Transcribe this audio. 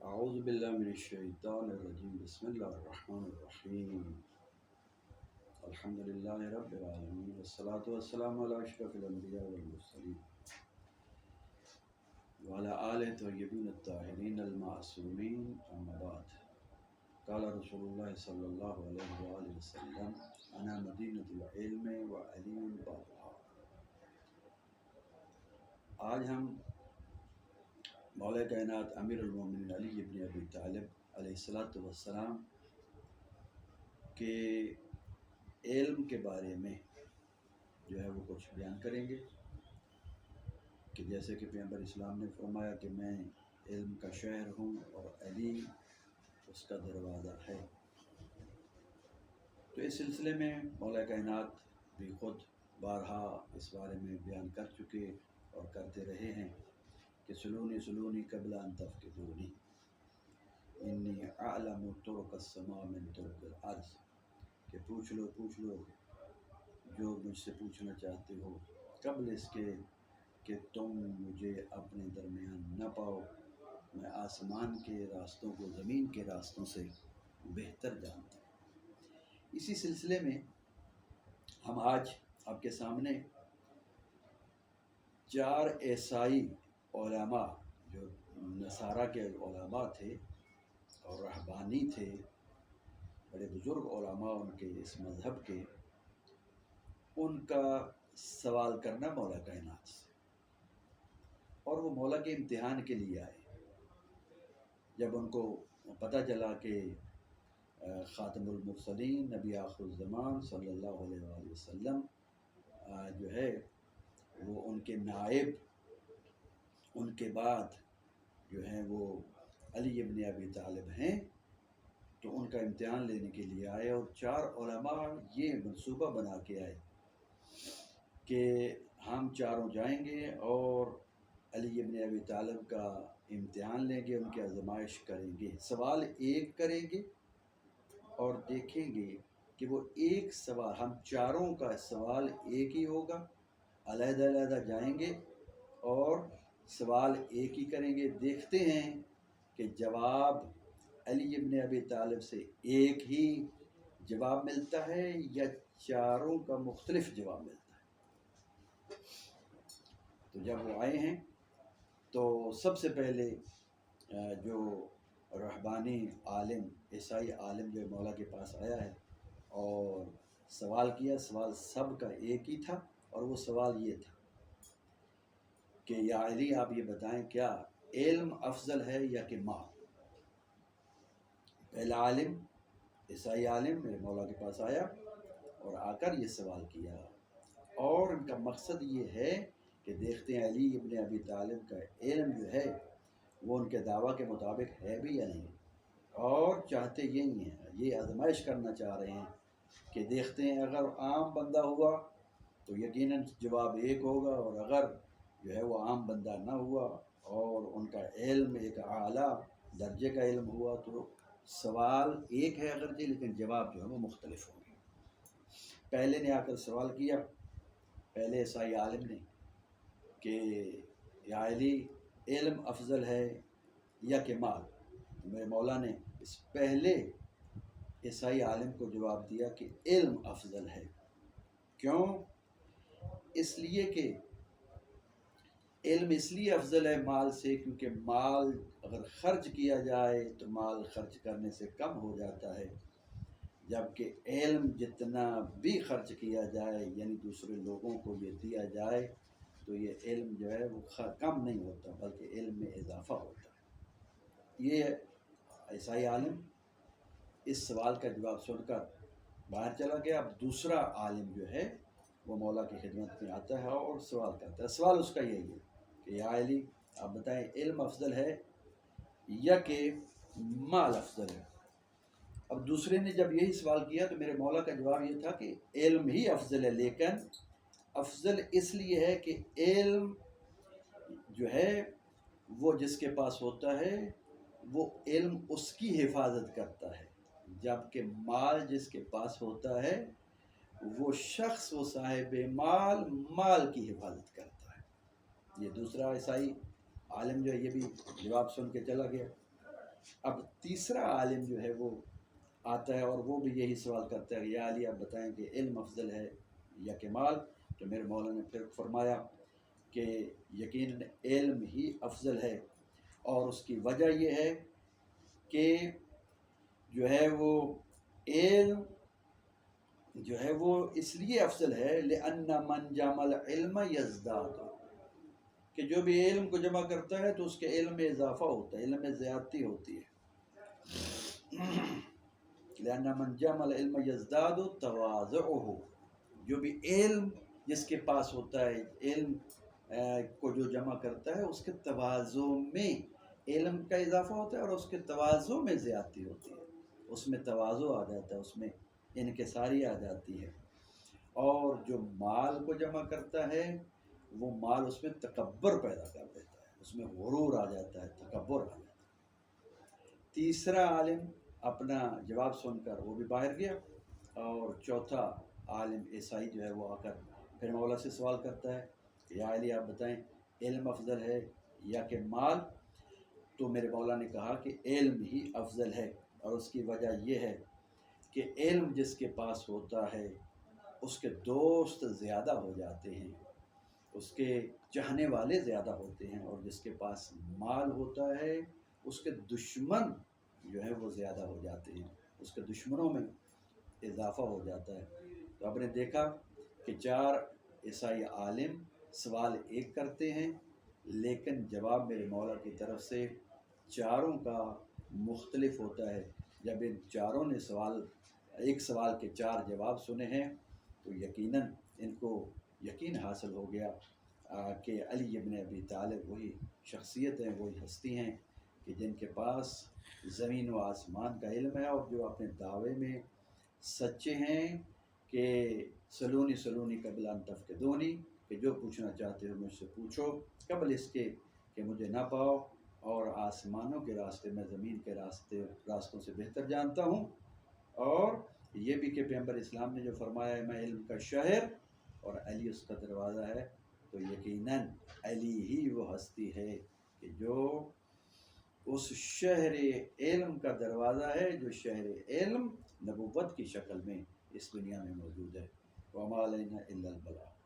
اعوذ باللہ من الشیطان الرجیم بسم اللہ الرحمن الرحیم الحمد للہ رب العالمین والصلاة والسلام علی اشرف الانبیاء والمرسلین وعلی آلہ طیبین الطاہرین المعصومین اما بعد قال رسول اللہ صلی اللہ علیہ وآلہ وسلم انا مدینۃ العلم وعلی بابها۔ آج ہم مولا کائنات امیر المومنین علی ابن ابی طالب علیہ السلام کے علم کے بارے میں جو ہے وہ کچھ بیان کریں گے کہ جیسے کہ پیغمبر اسلام نے فرمایا کہ میں علم کا شہر ہوں اور علی اس کا دروازہ ہے۔ تو اس سلسلے میں مولا کائنات بھی خود بارہا اس بارے میں بیان کر چکے اور کرتے رہے ہیں کہ سلونی سلونی قبل ان تفقدونی انی اعلم طرق السماء من طرق الارض، کہ پوچھ لو جو مجھ سے پوچھنا چاہتے ہو قبل اس کے کہ تم مجھے اپنے درمیان نہ پاؤ، میں آسمان کے راستوں کو زمین کے راستوں سے بہتر جانتا ہوں۔ اسی سلسلے میں ہم آج آپ کے سامنے 4 عیسائی علماء جو نصارہ کے علماء تھے اور رہبانی تھے، بڑے بزرگ علماء ان کے اس مذہب کے، ان کا سوال کرنا مولا کائنات سے، اور وہ مولا کے امتحان کے لیے آئے۔ جب ان کو پتہ چلا کہ خاتم المرسلین نبی آخر الزمان صلی اللہ علیہ وآلہ وسلم جو ہے وہ ان کے نائب، ان کے بعد جو ہیں وہ علی ابن ابی طالب ہیں، تو ان کا امتحان لینے کے لیے آئے، اور 4 علماء یہ منصوبہ بنا کے آئے کہ ہم چاروں جائیں گے اور علی ابن ابی طالب کا امتحان لیں گے، ان کی آزمائش کریں گے، سوال ایک کریں گے اور دیکھیں گے کہ وہ ایک سوال، ہم چاروں کا سوال ایک ہی ہوگا، علیحدہ علیحدہ جائیں گے اور سوال ایک ہی کریں گے، دیکھتے ہیں کہ جواب علی ابن ابی طالب سے ایک ہی جواب ملتا ہے یا چاروں کا مختلف جواب ملتا ہے۔ تو جب وہ آئے ہیں تو سب سے پہلے جو رہبانی عالم، عیسائی عالم جو مولا کے پاس آیا ہے اور سوال کیا، سوال سب کا ایک ہی تھا، اور وہ سوال یہ تھا کہ یا علی آپ یہ بتائیں کیا علم افضل ہے یا کہ مال؟ پہلا عالم، عیسائی عالم میرے مولا کے پاس آیا اور آ کر یہ سوال کیا، اور ان کا مقصد یہ ہے کہ دیکھتے ہیں علی ابن ابی طالب کا علم جو ہے وہ ان کے دعویٰ کے مطابق ہے بھی یا نہیں، اور چاہتے یہی ہیں، یہ آزمائش کرنا چاہ رہے ہیں کہ دیکھتے ہیں اگر عام بندہ ہوا تو یقیناً جواب ایک ہوگا، اور اگر جو ہے وہ عام بندہ نہ ہوا اور ان کا علم ایک اعلیٰ درجے کا علم ہوا تو سوال ایک ہے اگرچہ، لیکن جواب جو ہے وہ مختلف ہوں گے۔ پہلے نے آ کر سوال کیا، پہلے عیسائی عالم نے، کہ یا علی علم افضل ہے یا کہ مال؟ میرے مولا نے اس پہلے عیسائی عالم کو جواب دیا کہ علم افضل ہے۔ کیوں؟ اس لیے کہ علم اس لیے افضل ہے مال سے کیونکہ مال اگر خرچ کیا جائے تو مال خرچ کرنے سے کم ہو جاتا ہے، جبکہ علم جتنا بھی خرچ کیا جائے، یعنی دوسرے لوگوں کو یہ دیا جائے تو یہ علم جو ہے وہ کم نہیں ہوتا بلکہ علم میں اضافہ ہوتا ہے۔ یہ عیسائی عالم اس سوال کا جواب سن کر باہر چلا گیا۔ اب دوسرا عالم جو ہے وہ مولا کی خدمت میں آتا ہے اور سوال کرتا ہے۔ سوال اس کا یہی ہے کہ یا علی آپ بتائیں علم افضل ہے یا کہ مال افضل ہے؟ اب دوسرے نے جب یہی سوال کیا تو میرے مولا کا جواب یہ تھا کہ علم ہی افضل ہے، لیکن افضل اس لیے ہے کہ علم جو ہے وہ جس کے پاس ہوتا ہے وہ علم اس کی حفاظت کرتا ہے، جبکہ مال جس کے پاس ہوتا ہے وہ شخص، وہ صاحب مال کی حفاظت کرتا ہے۔ یہ دوسرا عیسائی عالم جو ہے یہ بھی جواب سن کے چلا گیا۔ اب تیسرا عالم جو ہے وہ آتا ہے اور وہ بھی یہی سوال کرتا ہے یا علی آپ بتائیں کہ علم افضل ہے یا کمال؟ تو میرے مولا نے پھر فرمایا کہ یقیناً علم ہی افضل ہے، اور اس کی وجہ یہ ہے کہ جو ہے وہ علم جو ہے وہ اس لیے افضل ہے لأن من جمع العلم یزداد، کہ جو بھی علم کو جمع کرتا ہے تو اس کے علم میں اضافہ ہوتا ہے، علم میں زیادتی ہوتی ہے۔ لأن من جمع العلم یزداد تواضعہ، جو بھی علم جس کے پاس ہوتا ہے، علم کو جو جمع کرتا ہے اس کے تواضع میں علم کا اضافہ ہوتا ہے اور اس کے تواضع میں زیادتی ہوتی ہے، اس میں تواضع آ جاتا ہے، اس میں انکساری آ جاتی ہے۔ اور جو مال کو جمع کرتا ہے وہ مال اس میں تکبر پیدا کر دیتا ہے، اس میں غرور آ جاتا ہے، تکبر آ جاتا ہے۔ تیسرا عالم اپنا جواب سن کر وہ بھی باہر گیا، اور چوتھا عالم عیسائی جو ہے وہ آ کر پھر مولا سے سوال کرتا ہے کہ یا علی آپ بتائیں علم افضل ہے یا کہ مال؟ تو میرے مولا نے کہا کہ علم ہی افضل ہے، اور اس کی وجہ یہ ہے کہ علم جس کے پاس ہوتا ہے اس کے دوست زیادہ ہو جاتے ہیں، اس کے چاہنے والے زیادہ ہوتے ہیں، اور جس کے پاس مال ہوتا ہے اس کے دشمن جو ہے وہ زیادہ ہو جاتے ہیں، اس کے دشمنوں میں اضافہ ہو جاتا ہے۔ تو آپ نے دیکھا کہ 4 عیسائی عالم سوال ایک کرتے ہیں، لیکن جواب میرے مولا کی طرف سے چاروں کا مختلف ہوتا ہے۔ جب ان چاروں نے ایک سوال کے 4 جواب سنے ہیں تو یقیناً ان کو یقین حاصل ہو گیا کہ علی ابن ابی طالب وہی شخصیت ہیں، وہی ہستی ہیں کہ جن کے پاس زمین و آسمان کا علم ہے، اور جو اپنے دعوے میں سچے ہیں کہ سلونی سلونی قبل ان تفقدونی، کہ جو پوچھنا چاہتے ہو مجھ سے پوچھو قبل اس کے کہ مجھے نہ پاؤ، اور آسمانوں کے راستے میں زمین کے راستوں سے بہتر جانتا ہوں۔ اور یہ بھی کہ پیغمبر اسلام نے جو فرمایا ہے میں علم کا شہر اور علی اس کا دروازہ ہے، تو یقیناً علی ہی وہ ہستی ہے کہ جو اس شہر علم کا دروازہ ہے، جو شہر علم نبوت کی شکل میں اس دنیا میں موجود ہے۔ وَمَا عَلَيْنَا إِلَّا الْبَلَاغُ۔